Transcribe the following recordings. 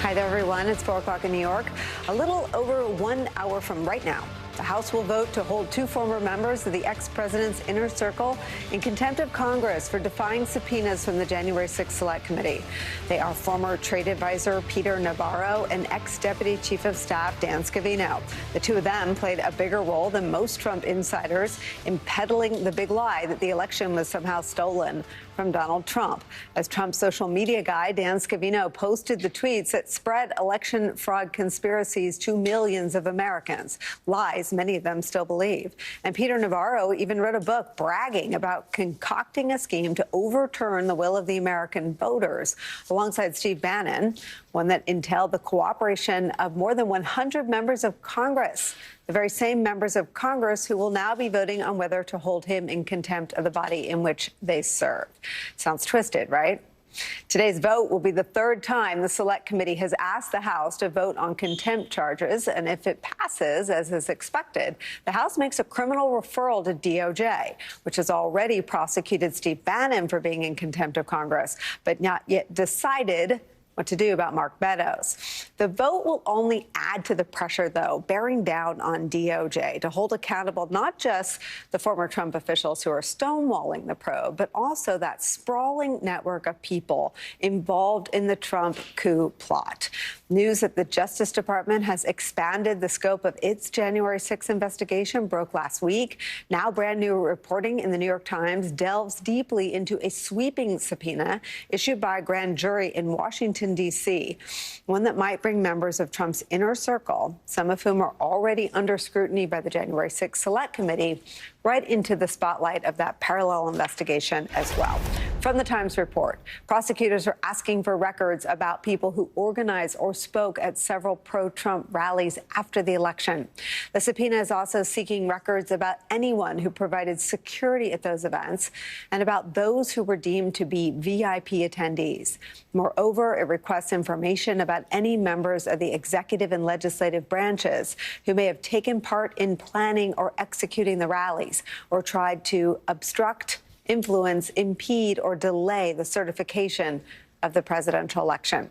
Hi there, everyone. It's 4 o'clock in New York. A little over 1 hour from right now, the House will vote to hold two former members of the ex-president's inner circle in contempt of Congress for defying subpoenas from the January 6th Select Committee. They are former trade advisor Peter Navarro and ex-deputy chief of staff Dan Scavino. The two of them played a bigger role than most Trump insiders in peddling the big lie that the election was somehow stolen from Donald Trump. As Trump's social media guy, Dan Scavino posted the tweets that spread election fraud conspiracies to millions of Americans, lies many of them still believe. And Peter Navarro even wrote a book bragging about concocting a scheme to overturn the will of the American voters, alongside Steve Bannon, one that entailed the cooperation of more than 100 members of Congress, the very same members of Congress who will now be voting on whether to hold him in contempt of the body in which they serve. Sounds twisted, right? Today's vote will be the third time the Select Committee has asked the House to vote on contempt charges, and if it passes, as is expected, the House makes a criminal referral to DOJ, which has already prosecuted Steve Bannon for being in contempt of Congress, but not yet decided what to do about Mark Meadows. The vote will only add to the pressure, though, bearing down on DOJ to hold accountable not just the former Trump officials who are stonewalling the probe, but also that sprawling network of people involved in the Trump coup plot. News that the Justice Department has expanded the scope of its January 6th investigation broke last week. Now brand new reporting in the New York Times delves deeply into a sweeping subpoena issued by a grand jury in Washington, D.C., one that might bring members of Trump's inner circle, some of whom are already under scrutiny by the January 6th Select Committee, right into the spotlight of that parallel investigation as well. From the Times report, prosecutors are asking for records about people who organized or spoke at several pro-Trump rallies after the election. The subpoena is also seeking records about anyone who provided security at those events and about those who were deemed to be VIP attendees. Moreover, it requests information about any members of the executive and legislative branches who may have taken part in planning or executing the rallies, or tried to obstruct, influence, impede, or delay the certification of the presidential election.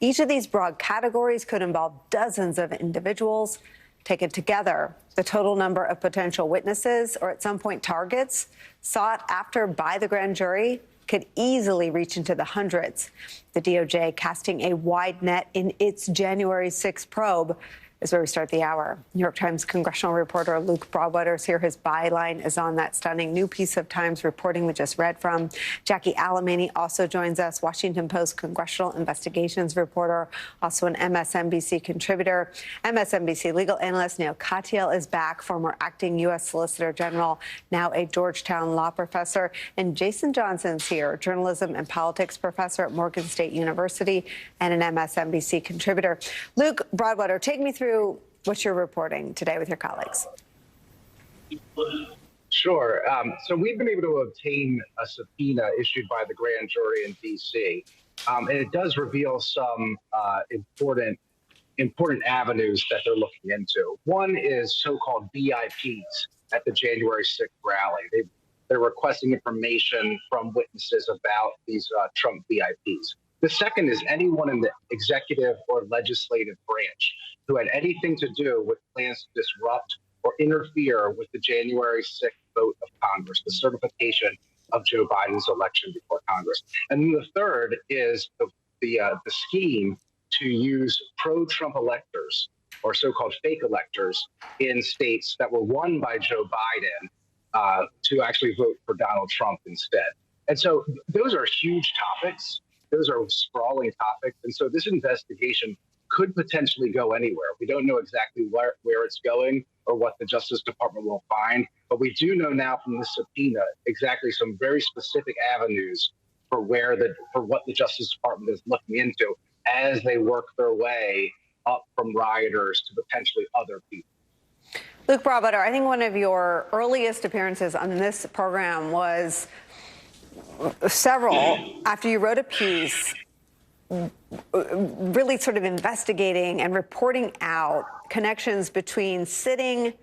Each of these broad categories could involve dozens of individuals. Taken together, the total number of potential witnesses, or at some point targets, sought after by the grand jury could easily reach into the hundreds. The DOJ casting a wide net in its January 6th probe is where we start the hour. New York Times congressional reporter Luke Broadwater is here. His byline is on that stunning new piece of Times reporting we just read from. Jackie Alamany also joins us, Washington Post congressional investigations reporter, also an MSNBC contributor. MSNBC legal analyst Neil Katyal is back, former acting U.S. Solicitor General, now a Georgetown law professor. And Jason Johnson's here, journalism and politics professor at Morgan State University and an MSNBC contributor. Luke Broadwater, take me through what you're reporting today with your colleagues. Sure. So we've been able to obtain a subpoena issued by the grand jury in D.C., and it does reveal some important avenues that they're looking into. One is so-called VIPs at the January 6th rally. They're requesting information from witnesses about these Trump VIPs. The second is anyone in the executive or legislative branch who had anything to do with plans to disrupt or interfere with the January 6th vote of Congress, the certification of Joe Biden's election before Congress. And then the third is the scheme to use pro-Trump electors, or so-called fake electors, in states that were won by Joe Biden to actually vote for Donald Trump instead. And so those are huge topics. Those are sprawling topics. And so this investigation could potentially go anywhere. We don't know exactly where it's going or what the Justice Department will find, but we do know now from the subpoena exactly some very specific avenues for what the Justice Department is looking into as they work their way up from rioters to potentially other people. Luke Broadwater, I think one of your earliest appearances on this program was several after you wrote a piece really sort of investigating and reporting out connections between sitting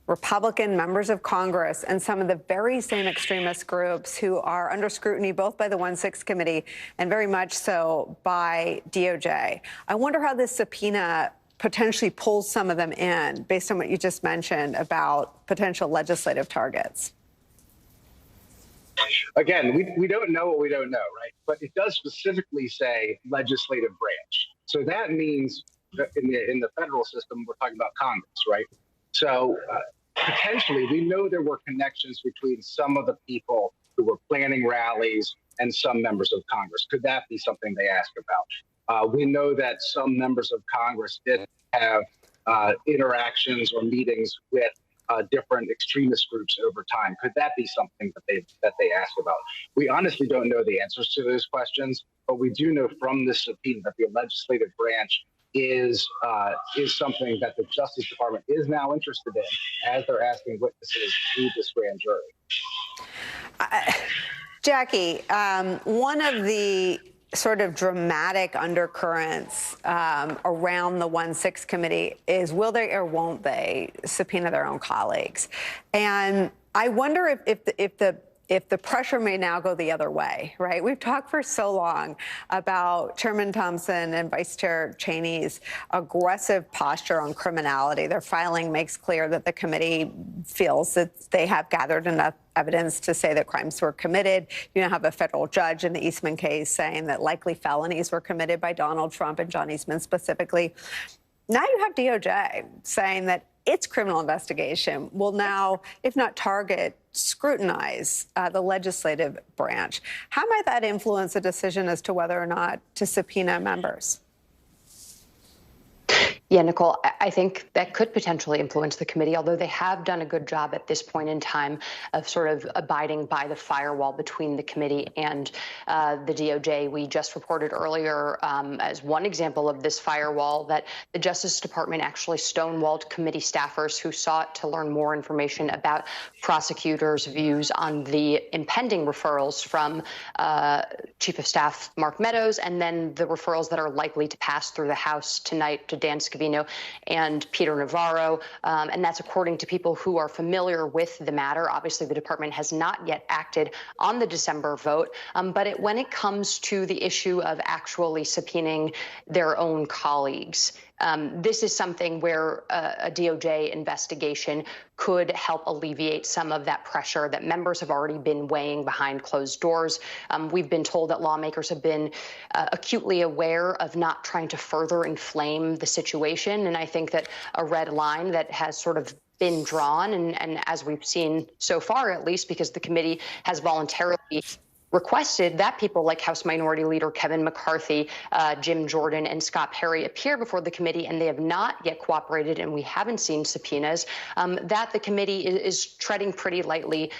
Republican members of Congress and some of the very same extremist groups who are under scrutiny both by the 1-6 committee and very much so by DOJ. I wonder how this subpoena potentially pulls some of them in based on what you just mentioned about potential legislative targets. Again, we don't know what we don't know, right? But it does specifically say legislative branch. So that means that in the federal system, we're talking about Congress, right? So potentially, we know there were connections between some of the people who were planning rallies and some members of Congress. Could that be something they ask about? We know that some members of Congress did have interactions or meetings with different extremist groups over time. Could that be something that they ask about? We honestly don't know the answers to those questions, but we do know from this subpoena that the legislative branch is something that the Justice Department is now interested in as they're asking witnesses through this grand jury. Jackie, one of the sort of dramatic undercurrents around the 1-6 committee is will they or won't they subpoena their own colleagues? And I wonder if the pressure may now go the other way, right? We've talked for so long about Chairman Thompson and Vice Chair Cheney's aggressive posture on criminality. Their filing makes clear that the committee feels that they have gathered enough evidence to say that crimes were committed. You now have a federal judge in the Eastman case saying that likely felonies were committed by Donald Trump and John Eastman specifically. Now you have DOJ saying that its criminal investigation will now, if not target, scrutinize the legislative branch. How might that influence a decision as to whether or not to subpoena members? Yeah, Nicole, I think that could potentially influence the committee, although they have done a good job at this point in time of sort of abiding by the firewall between the committee and the DOJ. We just reported earlier as one example of this firewall that the Justice Department actually stonewalled committee staffers who sought to learn more information about prosecutors' views on the impending referrals from Chief of Staff Mark Meadows and then the referrals that are likely to pass through the House tonight to Dan Scavino and Peter Navarro, and that's according to people who are familiar with the matter. Obviously, the department has not yet acted on the December vote, but when it comes to the issue of actually subpoenaing their own colleagues, this is something where a DOJ investigation could help alleviate some of that pressure that members have already been weighing behind closed doors. We've been told that lawmakers have been acutely aware of not trying to further inflame the situation. And I think that a red line that has sort of been drawn, and as we've seen so far, at least because the committee has voluntarily requested that people like House Minority Leader Kevin McCarthy, Jim Jordan, and Scott Perry appear before the committee, and they have not yet cooperated, and we haven't seen subpoenas, that the committee is treading pretty lightly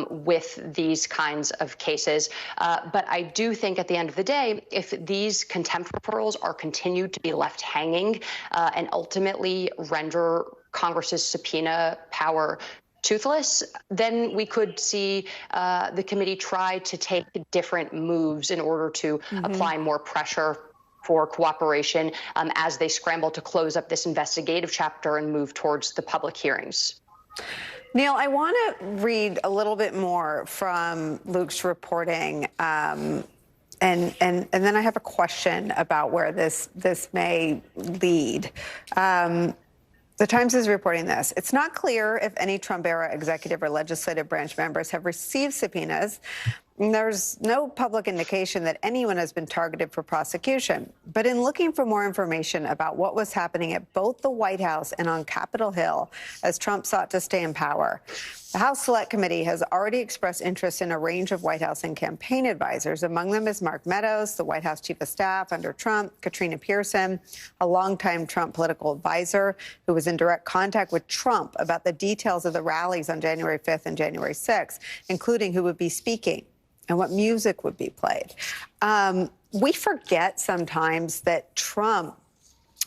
with these kinds of cases. But I do think at the end of the day, if these contempt referrals are continued to be left hanging and ultimately render Congress's subpoena power toothless, then we could see the committee try to take different moves in order to apply more pressure for cooperation as they scramble to close up this investigative chapter and move towards the public hearings. Neil, I want to read a little bit more from Luke's reporting. And then I have a question about where this may lead. The Times is reporting this. It's not clear if any Trump-era executive or legislative branch members have received subpoenas. There's no public indication that anyone has been targeted for prosecution. But in looking for more information about what was happening at both the White House and on Capitol Hill as Trump sought to stay in power, the House Select Committee has already expressed interest in a range of White House and campaign advisors. Among them is Mark Meadows, the White House Chief of Staff under Trump, Katrina Pearson, a longtime Trump political advisor who was in direct contact with Trump about the details of the rallies on January 5th and January 6th, including who would be speaking and what music would be played. We forget sometimes that Trump,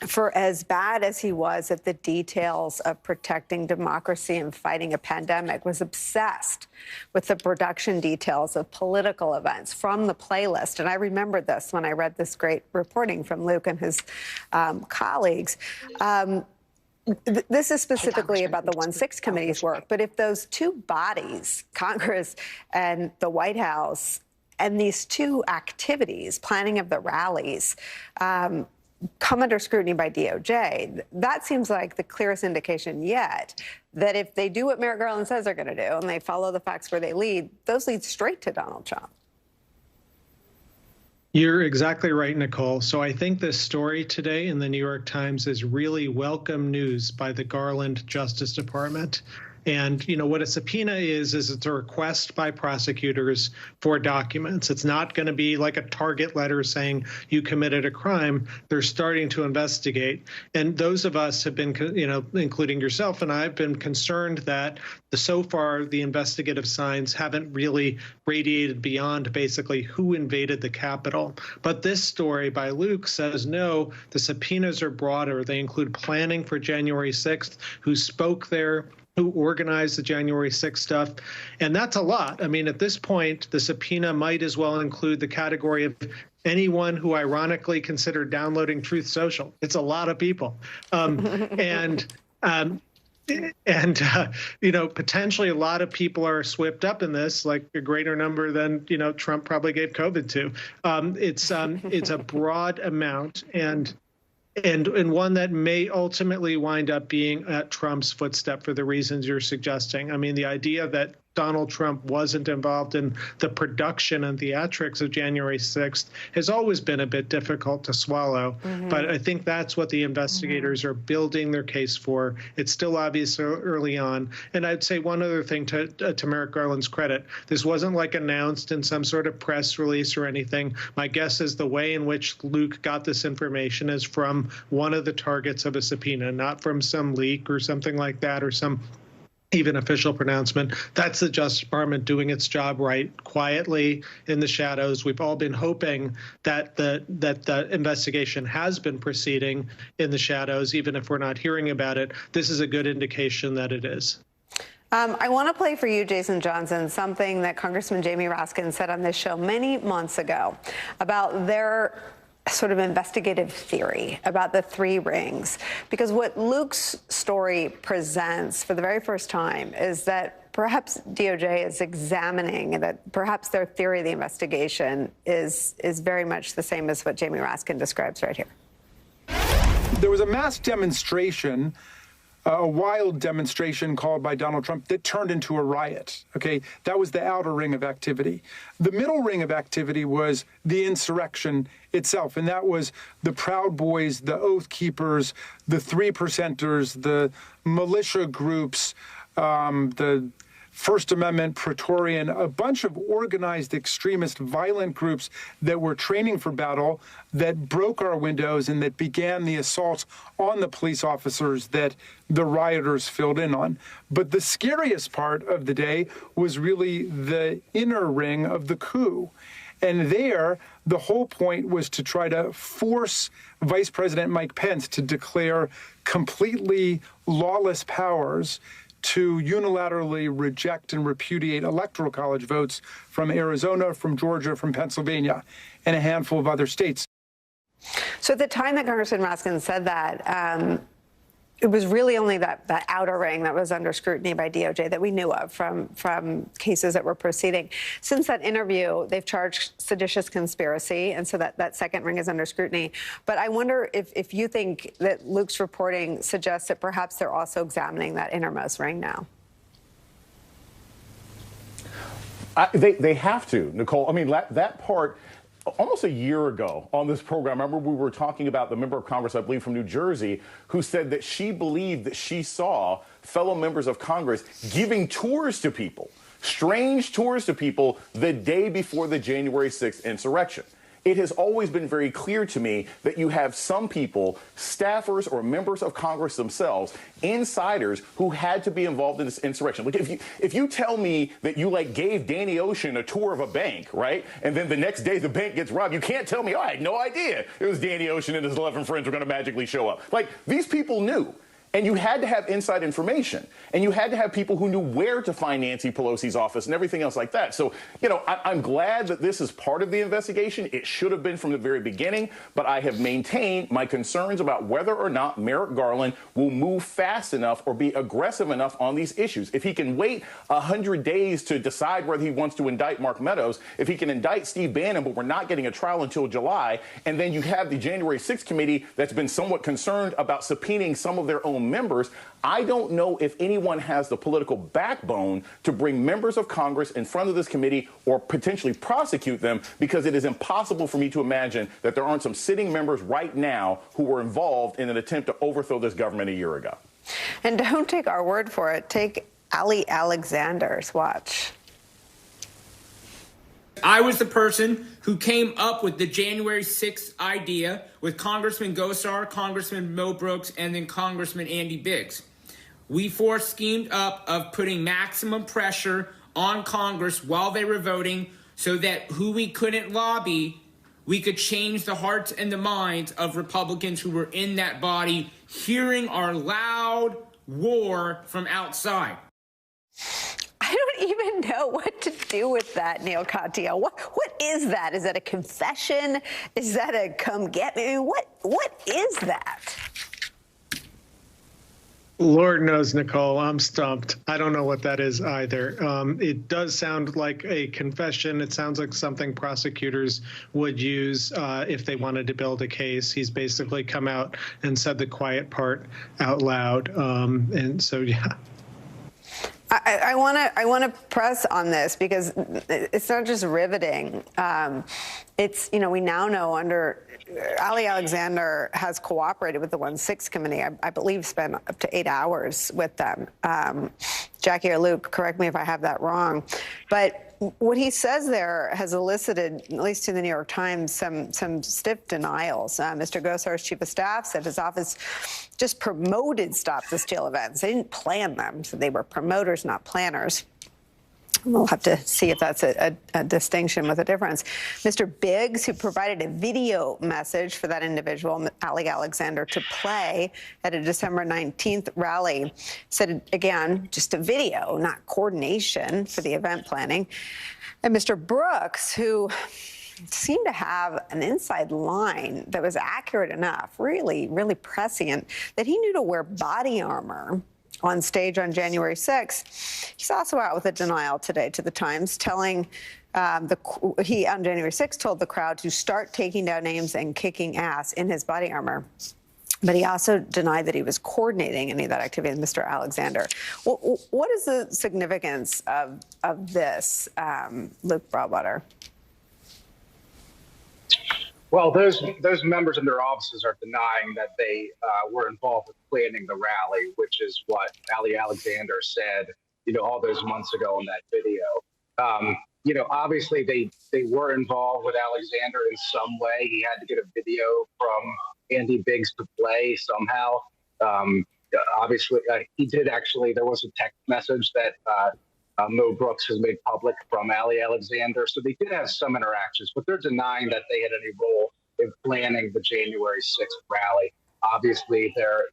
for as bad as he was at the details of protecting democracy and fighting a pandemic, was obsessed with the production details of political events from the playlist. And I remembered this when I read this great reporting from Luke and his colleagues. This is specifically about the 1-6 committee's work, but if those two bodies, Congress and the White House, and these two activities, planning of the rallies, come under scrutiny by DOJ, that seems like the clearest indication yet that if they do what Merrick Garland says they're going to do and they follow the facts where they lead, those lead straight to Donald Trump. You're exactly right, Nicole. So I think this story today in the New York Times is really welcome news by the Garland Justice Department. And, you know, what a subpoena is it's a request by prosecutors for documents. It's not going to be like a target letter saying you committed a crime. They're starting to investigate. And those of us have been, you know, including yourself and I, have been concerned that so far the investigative signs haven't really radiated beyond basically who invaded the Capitol. But this story by Luke says, no, the subpoenas are broader. They include planning for January 6th, who spoke there, who organized the January 6th stuff. And that's a lot. I mean, at this point, the subpoena might as well include the category of anyone who ironically considered downloading Truth Social. It's a lot of people. You know, potentially a lot of people are swept up in this, like a greater number than, you know, Trump probably gave COVID to. It's a broad amount and one that may ultimately wind up being at Trump's footstep for the reasons you're suggesting. I mean, the idea that Donald Trump wasn't involved in the production and theatrics of January 6th has always been a bit difficult to swallow. But I think that's what the investigators are building their case for. It's still obvious early on. And I'd say one other thing to Merrick Garland's credit. This wasn't like announced in some sort of press release or anything. My guess is the way in which Luke got this information is from one of the targets of a subpoena, not from some leak or something like that or some even official pronouncement. That's the Justice Department doing its job right, quietly in the shadows. We've all been hoping that the investigation has been proceeding in the shadows, even if we're not hearing about it. This is a good indication that it is. I want to play for you, Jason Johnson, something that Congressman Jamie Raskin said on this show many months ago about their sort of investigative theory about the three rings. Because what Luke's story presents for the very first time is that perhaps DOJ is examining that perhaps their theory of the investigation is very much the same as what Jamie Raskin describes right here. There was a mass demonstration, a wild demonstration called by Donald Trump that turned into a riot. Okay, that was the outer ring of activity. The middle ring of activity was the insurrection itself, and that was the Proud Boys, the Oath Keepers, the 3%ers, the militia groups, the First Amendment, Praetorian, a bunch of organized extremist violent groups that were training for battle, that broke our windows and that began the assault on the police officers that the rioters filled in on. But the scariest part of the day was really the inner ring of the coup. And there, the whole point was to try to force Vice President Mike Pence to declare completely lawless powers to unilaterally reject and repudiate electoral college votes from Arizona, from Georgia, from Pennsylvania, and a handful of other states. So at the time that Congressman Raskin said that, it was really only that outer ring that was under scrutiny by DOJ that we knew of from cases that were proceeding. Since that interview, they've charged seditious conspiracy, and so that second ring is under scrutiny. But I wonder if you think that Luke's reporting suggests that perhaps they're also examining that innermost ring now. They have to, Nicole. I mean, that part. Almost a year ago on this program, I remember we were talking about the member of Congress, I believe from New Jersey, who said that she believed that she saw fellow members of Congress giving tours to people, strange tours to people the day before the January 6th insurrection. It has always been very clear to me that you have some people, staffers or members of Congress themselves, insiders who had to be involved in this insurrection. Like if you tell me that you gave Danny Ocean a tour of a bank, right, and then the next day the bank gets robbed, you can't tell me, oh, I had no idea it was Danny Ocean and his 11 friends were going to magically show up. Like, these people knew. And you had to have inside information. And you had to have people who knew where to find Nancy Pelosi's office and everything else like that. So, I'm glad that this is part of the investigation. It should have been from the very beginning. But I have maintained my concerns about whether or not Merrick Garland will move fast enough or be aggressive enough on these issues. If he can wait 100 days to decide whether he wants to indict Mark Meadows, if he can indict Steve Bannon, but we're not getting a trial until July, and then you have the January 6th committee that's been somewhat concerned about subpoenaing some of their own members, I don't know if anyone has the political backbone to bring members of Congress in front of this committee or potentially prosecute them, because it is impossible for me to imagine that there aren't some sitting members right now who were involved in an attempt to overthrow this government a year ago. And don't take our word for it. Take Ali Alexander's watch. I was the person who came up with the January 6th idea with Congressman Gosar, Congressman Mo Brooks, and then Congressman Andy Biggs. We four schemed up of putting maximum pressure on Congress while they were voting so that who we couldn't lobby, we could change the hearts and the minds of Republicans who were in that body hearing our loud war from outside. I don't even know what to do with that, Neil Katyal. What is that? Is that a confession? Is that a come get me? What is that? Lord knows, Nicole, I'm stumped. I don't know what that is either. It does sound like a confession. It sounds like something prosecutors would use if they wanted to build a case. He's basically come out and said the quiet part out loud. And so, yeah. I want to press on this because it's not just riveting. It's, we now know under Ali Alexander has cooperated with the 1-6 committee. I believe spent up to 8 hours with them. Jackie or Luke, correct me if I have that wrong. But what he says there has elicited, at least in the New York Times, some stiff denials. Mr. Gosar's chief of staff said his office just promoted Stop the Steal events. They didn't plan them, so they were promoters, not planners. We'll have to see if that's a distinction with a difference. Mr. Biggs, who provided a video message for that individual, Ali Alexander, to play at a December 19th rally, said, again, just a video, not coordination for the event planning. And Mr. Brooks, who seemed to have an inside line that was accurate enough, really, really prescient, that he knew to wear body armor on stage on January 6th. He's also out with a denial today to the Times, telling he on January 6th told the crowd to start taking down names and kicking ass in his body armor. But he also denied that he was coordinating any of that activity with Mr. Alexander. What is the significance of this, Luke Broadwater? Well, those members in their offices are denying that they were involved with planning the rally, which is what Ali Alexander said, all those months ago in that video. Obviously they were involved with Alexander in some way. He had to get a video from Andy Biggs to play somehow. Obviously, he did actually. There was a text message that Mo Brooks has made public from Ali Alexander. So they did have some interactions, but they're denying that they had any role in planning the January 6th rally. Obviously, they're,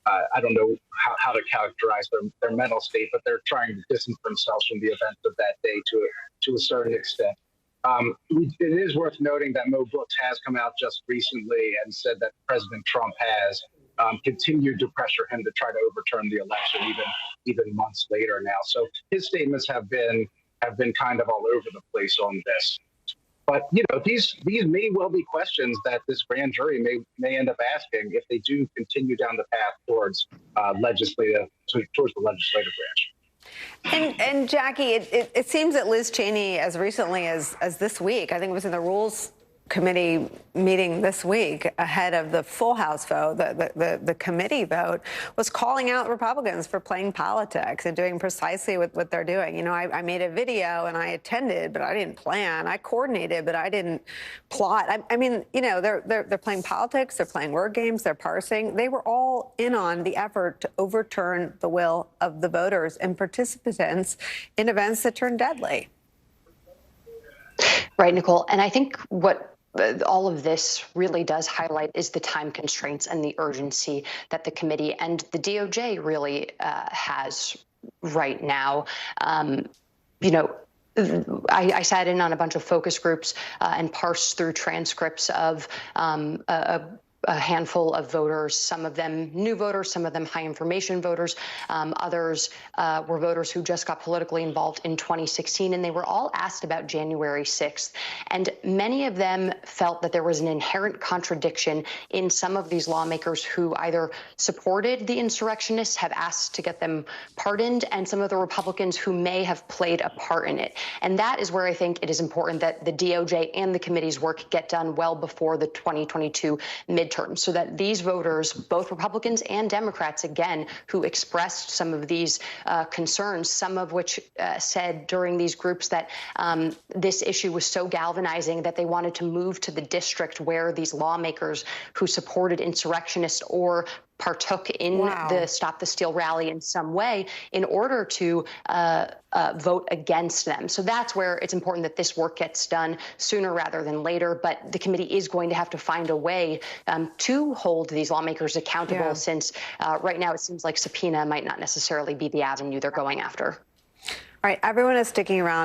I don't know how to characterize their mental state, but they're trying to distance themselves from the events of that day to a certain extent. It is worth noting that Mo Brooks has come out just recently and said that President Trump has continued to pressure him to try to overturn the election, even months later now. So his statements have been kind of all over the place on this. But these may well be questions that this grand jury may end up asking if they do continue down the path towards the legislative branch. And Jackie, it seems that Liz Cheney, as recently as this week, I think it was in the Rules Committee meeting this week ahead of the full House vote, the committee vote, was calling out Republicans for playing politics and doing precisely what they're doing. I made a video and I attended, but I didn't plan. I coordinated, but I didn't plot. I mean, they're playing politics. They're playing word games. They're parsing. They were all in on the effort to overturn the will of the voters and participants in events that turned deadly. Right, Nicole. And I think what all of this really does highlight is the time constraints and the urgency that the committee and the DOJ really has right now. I sat in on a bunch of focus groups and parsed through transcripts of a handful of voters, some of them new voters, some of them high information voters. Others were voters who just got politically involved in 2016, and they were all asked about January 6th. And many of them felt that there was an inherent contradiction in some of these lawmakers who either supported the insurrectionists, have asked to get them pardoned, and some of the Republicans who may have played a part in it. And that is where I think it is important that the DOJ and the committee's work get done well before the 2022 midterm, so that these voters, both Republicans and Democrats, again, who expressed some of these concerns, some of which said during these groups that this issue was so galvanizing that they wanted to move to the district where these lawmakers who supported insurrectionists or partook in the Stop the Steal rally in some way in order to vote against them. So that's where it's important that this work gets done sooner rather than later. But the committee is going to have to find a way to hold these lawmakers accountable, since right now it seems like subpoena might not necessarily be the avenue they're going after. All right, everyone is sticking around.